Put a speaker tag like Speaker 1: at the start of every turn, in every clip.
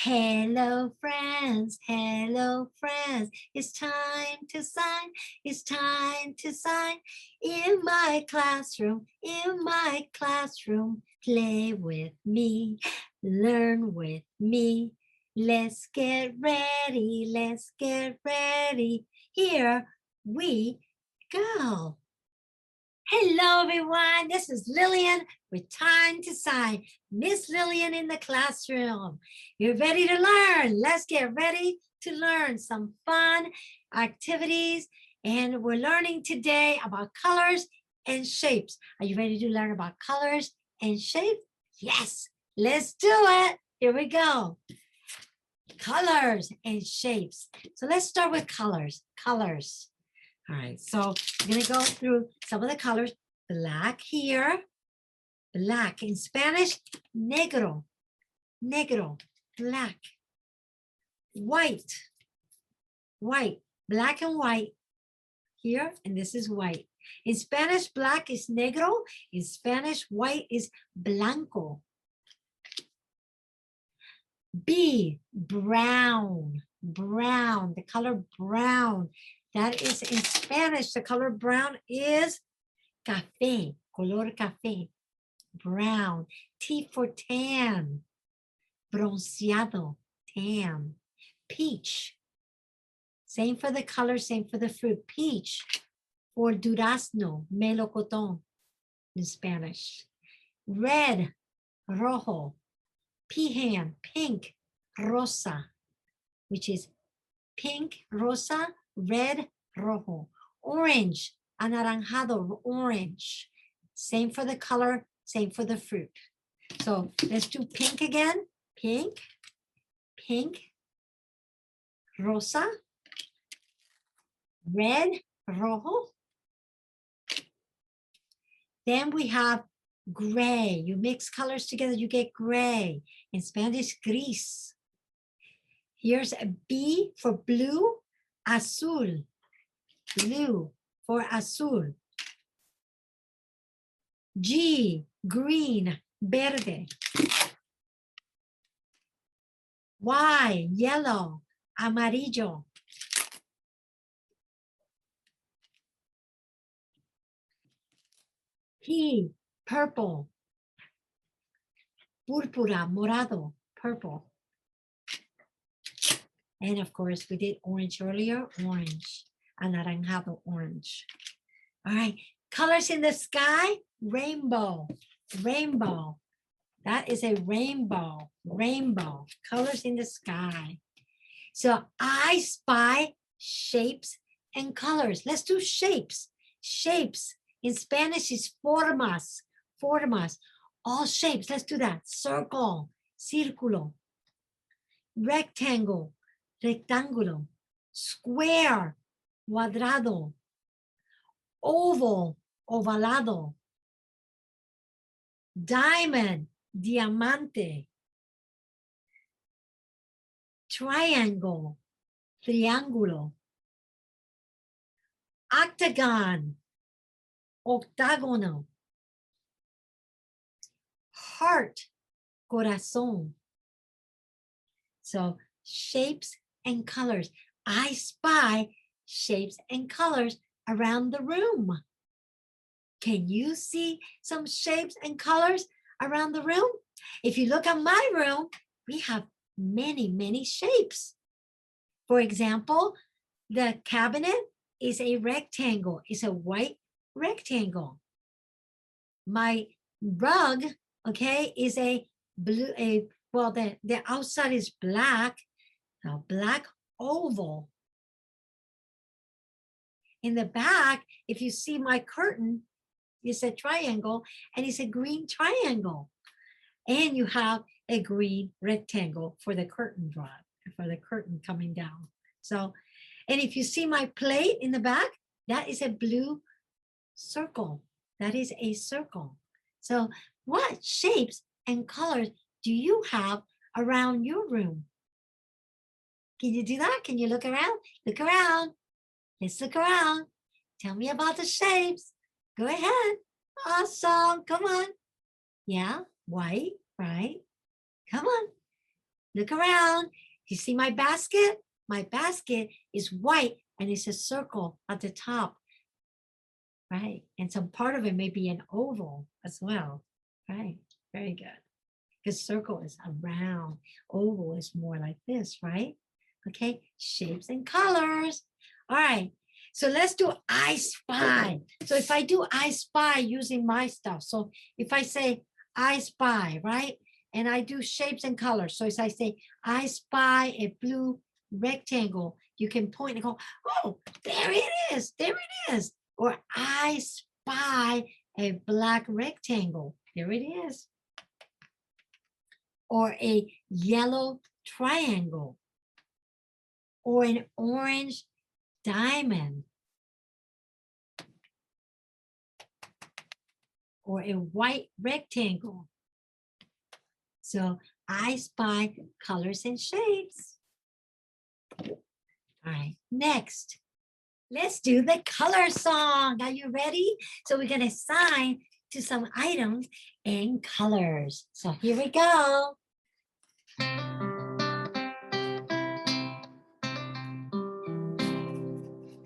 Speaker 1: Hello, friends. Hello, friends. It's time to sign. It's time to sign. In my classroom, in my classroom. Play with me. Learn with me. Let's get ready. Let's get ready. Here we go. Hello, everyone. This is Lillian with Time to Sign. Miss Lillian in the classroom. You're ready to learn. Let's get ready to learn some fun activities. And we're learning today about colors and shapes. Are you ready to learn about colors and shapes? Yes, let's do it. Here we go. Colors and shapes. So let's start with colors. Colors. All right, so I'm going to go through some of the colors. Black here, black. In Spanish, negro, negro, black. White, white, black and white here, and this is white. In Spanish, black is negro. In Spanish, white is blanco. B, brown, brown, the color brown. That is in Spanish, the color brown is café, color café, brown. T for tan, bronceado, tan. Peach, same for the color, same for the fruit. Peach or durazno, melocotón in Spanish. Red, rojo. Pecan, pink, rosa, which is pink, rosa, red, rojo. Orange, anaranjado, orange. Same for the color, same for the fruit. So let's do pink again. Pink, pink, rosa, red, rojo. Then we have gray. You mix colors together, you get gray. In Spanish, gris. Here's a B for blue, azul. Blue for azul. G, green, verde. Y, yellow, amarillo. P, purple. Púrpura, morado, purple. And of course, we did orange earlier, orange, anaranjado, orange. All right, colors in the sky, rainbow, rainbow. That is a rainbow, rainbow, colors in the sky. So I spy shapes and colors. Let's do shapes. Shapes in Spanish is formas, formas. All shapes, let's do that. Circle, círculo. Rectangle, rectángulo. Square, cuadrado. Oval, ovalado. Diamond, diamante. Triangle, triángulo. Octagon, octágono. Heart, corazón. So shapes and colors. I spy shapes and colors around the room. Can you see some shapes and colors around the room? If you look at my room, we have many, many shapes. For example, the cabinet is a rectangle. It's a white rectangle. My rug, okay, is a blue, well, the outside is black, a black oval. In the back, if you see my curtain, it's a triangle and it's a green triangle. And you have a green rectangle for the curtain rod, for the curtain coming down. So, and if you see my plate in the back, that is a blue circle. That is a circle. So what shapes and colors do you have around your room? Can you do that? Can you look around? Look around. Let's look around. Tell me about the shapes. Go ahead. Awesome. Come on. Yeah, white, right? Come on. Look around. You see my basket? My basket is white and it's a circle at the top, right? And some part of it may be an oval as well, right? Very good. Because circle is around, oval is more like this, right? Okay, shapes and colors. All right, so let's do I spy. So if I do I spy using my stuff, so if I say I spy, right? And I do shapes and colors. So as I say, I spy a blue rectangle, you can point and go, oh, there it is, there it is. Or I spy a black rectangle, there it is. Or a yellow triangle, or an orange diamond, or a white rectangle. So I spy colors and shapes. All right, next, let's do the color song. Are you ready? So we're gonna assign to some items and colors. So here we go.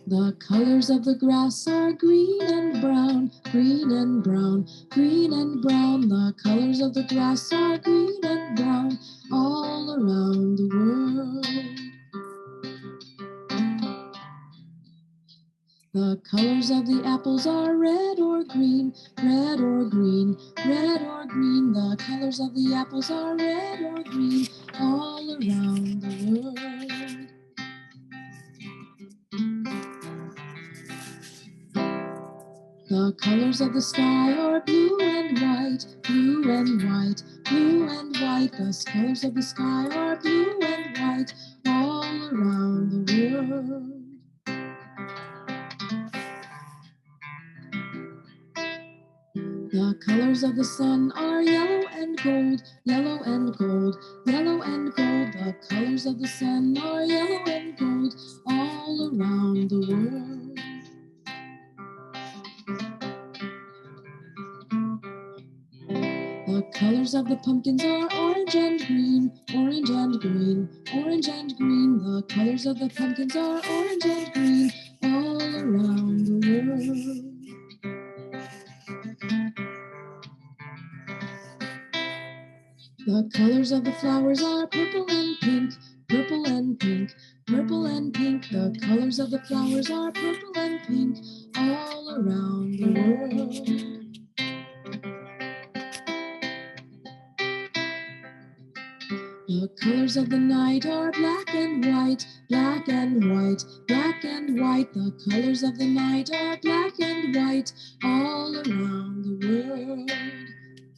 Speaker 2: The colors of the grass are green and brown, green and brown, green and brown. The colors of the grass are green and brown all around the world. The colors of the apples are red or green, red or green, red or green. The colors of the apples are red or green all around the world. The colors of the sky are blue and white, blue and white, blue and white. The colors of the sky are blue and white all around the world. The colors of the sun are yellow and gold, yellow and gold, yellow and gold. The colors of the sun are yellow and gold all around the world. The colors of the pumpkins are orange and green, orange and green, orange and green. The colors of the pumpkins are orange and green all around the world. The colors of the flowers are purple and pink, purple and pink, purple and pink. The colors of the flowers are purple and pink all around the world. The colors of the night are black and white, black and white, black and white. The colors of the night are black and white all around the world.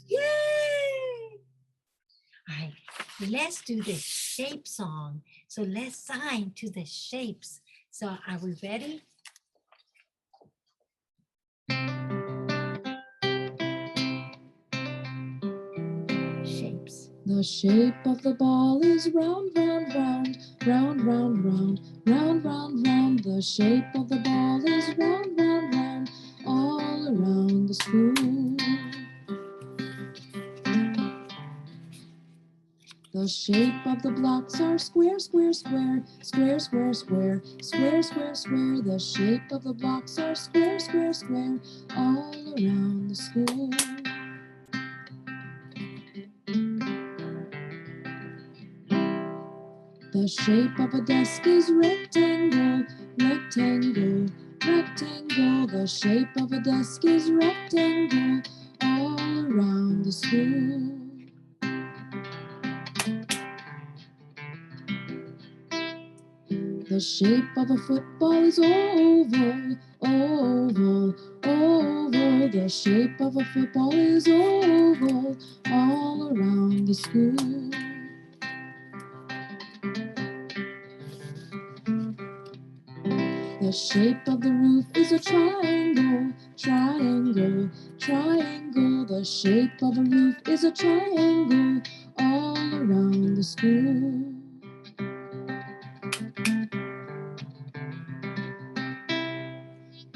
Speaker 1: Yay! All right, let's do the shape song. So let's sign to the shapes. So are we ready? Shapes.
Speaker 2: The shape of the ball is round, round, round, round, round, round, round, round, round. The shape of the ball is round, round, round, all around the school. The shape of the blocks are square, square, square, square, square, square, square, square, square. The shape of the blocks are square, square, square, all around the school. The shape of a desk is rectangle, rectangle, rectangle. The shape of a desk is rectangle all around the school. The shape of a football is oval, oval, oval. The shape of a football is oval all around the school. The shape of the roof is a triangle, triangle, triangle. The shape of a roof is a triangle all around the school.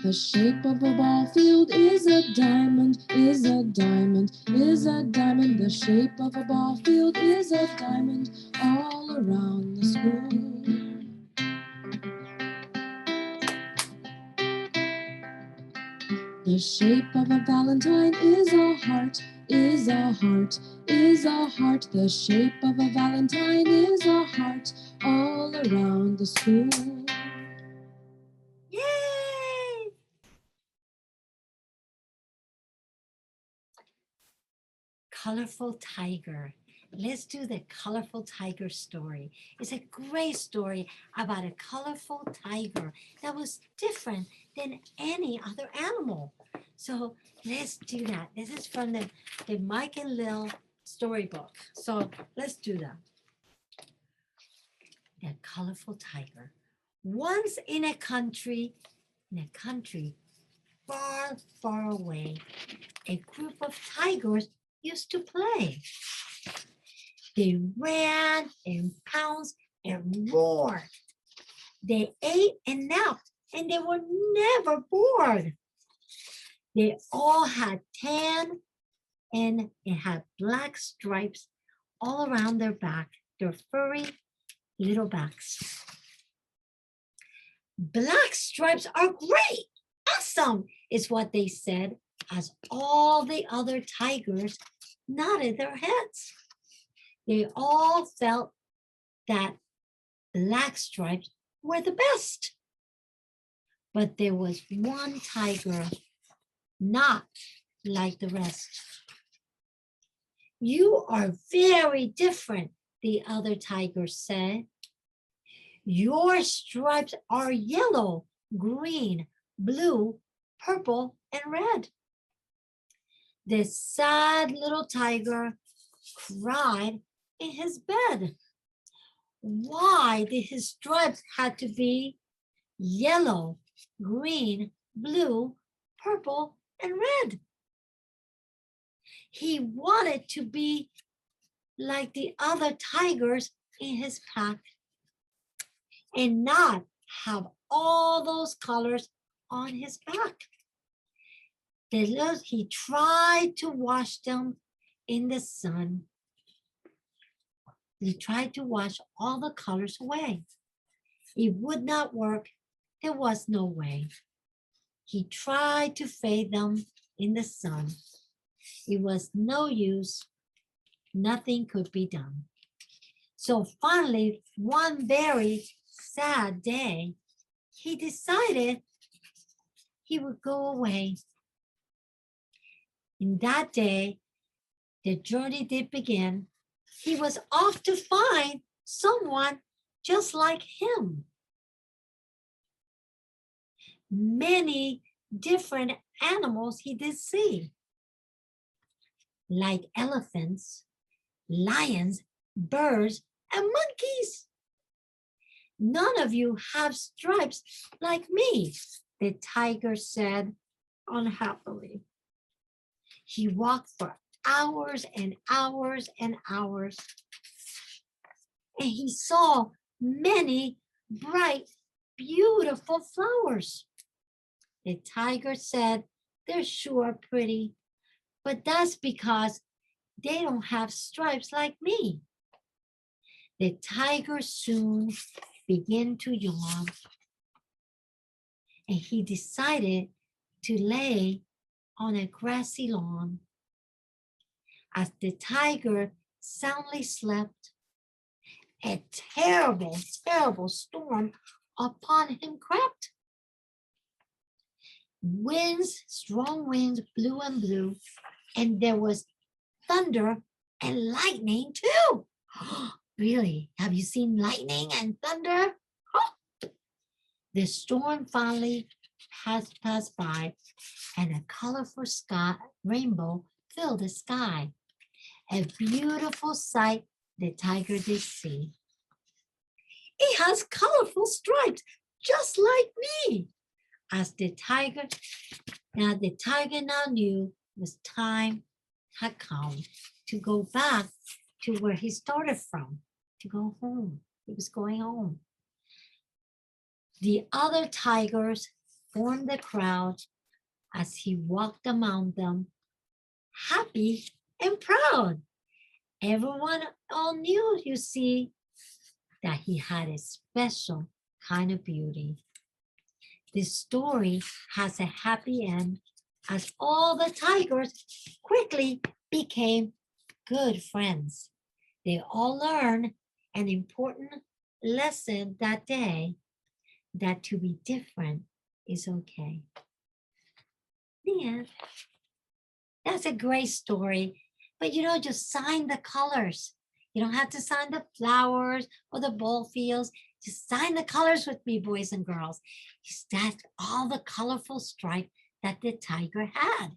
Speaker 2: The shape of a ball field is a diamond, is a diamond, is a diamond. The shape of a ball field is a diamond all around the school. The shape of a valentine is a heart, is a heart, is a heart. The shape of a valentine is a heart all around the school.
Speaker 1: Yay! Colorful tiger. Let's do the colorful tiger story. It's a great story about a colorful tiger that was different than any other animal. So let's do that. This is from the Mike and Lil storybook. So let's do that. The colorful tiger. Once in a country far, far away, a group of tigers used to play. They ran and pounced and roared. They ate and napped, and they were never bored. They all had tan and it had black stripes all around their back, their furry little backs. Black stripes are great, awesome, is what they said as all the other tigers nodded their heads. They all felt that black stripes were the best. But there was one tiger not like the rest. You are very different, the other tiger said. Your stripes are yellow, green, blue, purple, and red. The sad little tiger cried in his bed. Why did his stripes have to be yellow, green, blue, purple, and red? He wanted to be like the other tigers in his pack and not have all those colors on his back. He tried to wash them in the sun. He tried to wash all the colors away. It would not work. There was no way. He tried to fade them in the sun. It was no use. Nothing could be done. So finally, one very sad day, he decided he would go away. In that day, the journey did begin. He was off to find someone just like him. Many different animals he did see, like elephants, lions, birds, and monkeys. None of you have stripes like me, the tiger said unhappily. He walked for hours and hours and hours, and he saw many bright, beautiful flowers. The tiger said, they're sure pretty, but that's because they don't have stripes like me. The tiger soon began to yawn, and he decided to lay on a grassy lawn. As the tiger soundly slept, a terrible, terrible storm upon him crept. Winds, strong winds blew and blew, and there was thunder and lightning too. Really? Have you seen lightning and thunder? The storm finally passed by, and a colorful rainbow filled the sky. A beautiful sight the tiger did see. It has colorful stripes, just like me. As the tiger now knew it was time had come to go back to where he started from, to go home. He was going home. The other tigers formed the crowd as he walked among them, happy and proud. Everyone all knew, you see, that he had a special kind of beauty. This story has a happy end as all the tigers quickly became good friends. They all learned an important lesson that day, that to be different is okay. The end. That's a great story. But just sign the colors. You don't have to sign the flowers or the ball fields. Just sign the colors with me, boys and girls. That's all the colorful stripe that the tiger had.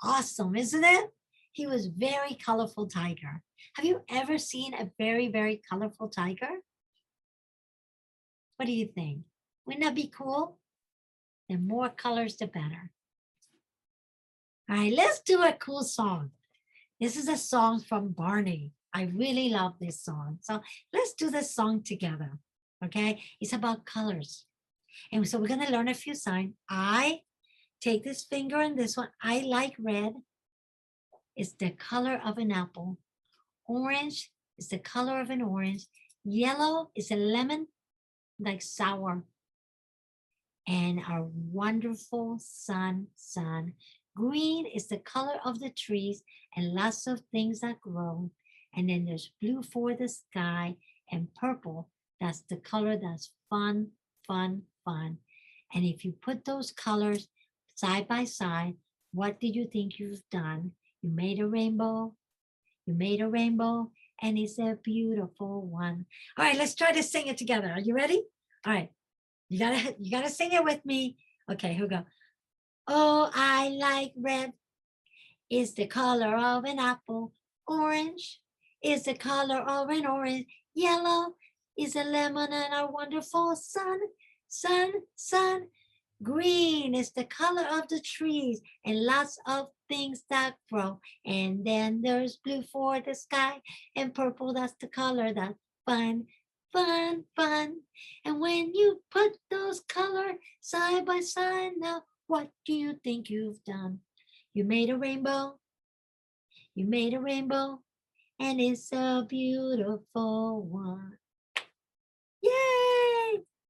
Speaker 1: Awesome, isn't it? He was very colorful tiger. Have you ever seen a very, very colorful tiger? What do you think? Wouldn't that be cool? The more colors, the better. All right, let's do a cool song. This is a song from Barney. I really love this song. So let's do this song together. Okay, it's about colors. And so we're going to learn a few signs. I take this finger and this one. I like red. It's the color of an apple. Orange is the color of an orange. Yellow is a lemon, like sour. And our wonderful sun. Green is the color of the trees and lots of things that grow. And then there's blue for the sky, and purple, that's the color that's fun. And if you put those colors side by side, what did you think you've done? You made a rainbow. You made a rainbow, and it's a beautiful one. All right, let's try to sing it together. Are you ready? All right, you gotta sing it with me. Okay, here we go. Oh, I like red. Is the color of an apple. Orange is the color of an orange. Yellow is a lemon and our wonderful sun. Green is the color of the trees and lots of things that grow. And then there's blue for the sky, and purple, that's the color that's fun. And when you put those colors side by side, now what do you think you've done? You made a rainbow. You made a rainbow, and it's a beautiful one.